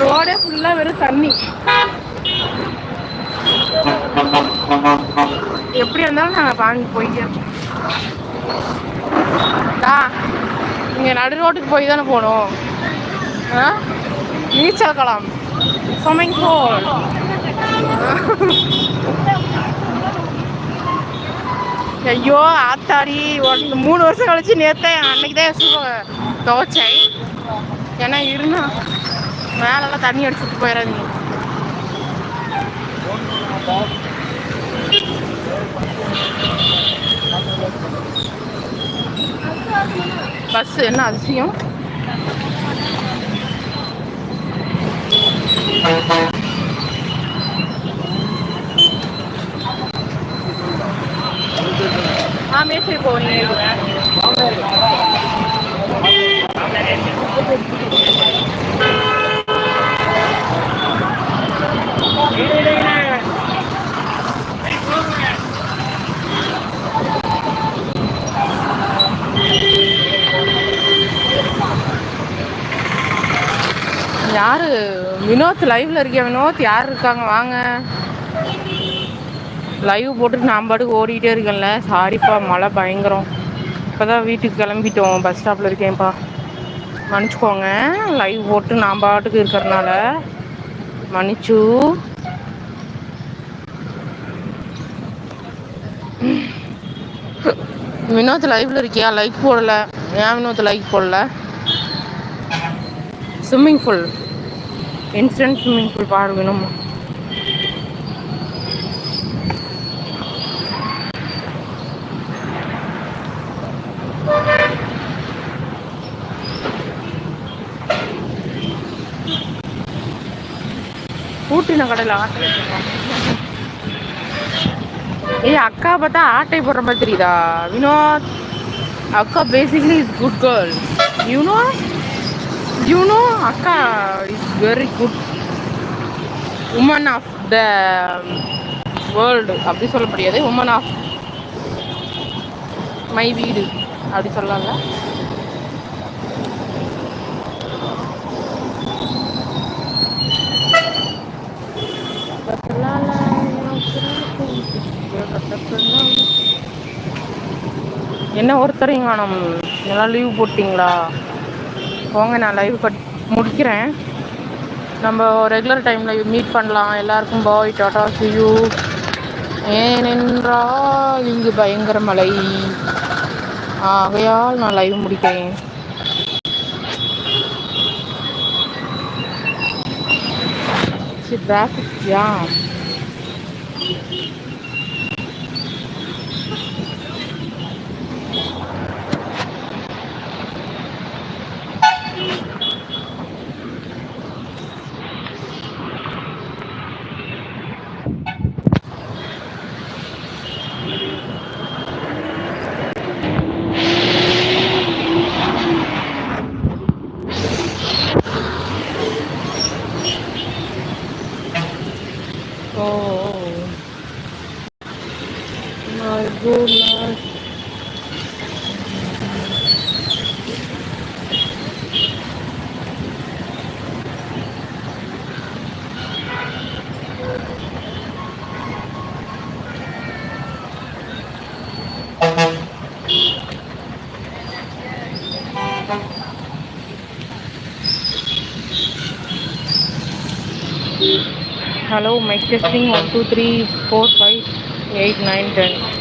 ரோடே ஃபுல்லா வெறும் தண்ணி. எப்படி இருந்தாலும் நாங்கள் பாஞ்சு போய்க்க இங்கே நடு ரோட்டுக்கு போய் தானே போகணும். நீச்சல் குளம், ஸ்விம்மிங் பூல். ஐயோ ஆத்தாடி, 3 வருஷம் கழிச்சு நேற்று அன்னைக்கு தான் ஷூ துவைச்சேன். ஏன்னா இருந்தா மேலெல்லாம் தண்ணி அடிச்சுட்டு போயிடாதீங்க. பஸ் என்ன அதிசயம். மேசை போனீங்க. யாரு வினோத் லைவ்ல இருக்கியா? வினோத் யார் இருக்காங்க வாங்க. லைவ் போட்டுட்டு நான் பாட்டுக்கு ஓடிக்கிட்டே இருக்கேன்ல. சாரிப்பா, மழை பயங்கரம். இப்போதான் வீட்டுக்கு கிளம்பிட்டோம். பஸ் ஸ்டாப்பில் இருக்கேன்ப்பா, மன்னிச்சுக்கோங்க. லைவ் போட்டு நான் பாட்டுக்கு இருக்கிறதுனால மன்னிச்சு. வினோத் லைவ்ல இருக்கியா? லைக் போடல. ஏன் வினோத் லைக் போடல? Swimming pool, instant swimming pool பாரு வேணும். ஊட்டின கடையில் ஆட்டை அக்கா பார்த்தா ஆட்டை போடுற மாதிரி தெரியுதா வினோத்? அக்கா basically is good girl. You know அக்கா is very good woman of the world. அப்படி சொல்ல முடியாது, உமன் ஆஃப் மை வீடு அப்படி சொல்லலாம்ல. என்ன ஒருத்தரையும் காணோம். நல்லா லீவ் போட்டிங்களா? போங்க, நான் லைவ் முடிக்கிறேன். நம்ம ரெகுலர் டைமில் மீட் பண்ணலாம். எல்லாருக்கும் பாய், டாடா, see you. ஏனென்றால் இங்கு பயங்கர மழை, ஆகையால் நான் லைவ் முடிக்கிறேன். Traffic jam. Hello, mic testing 1 2 3 4 5 8 9 10.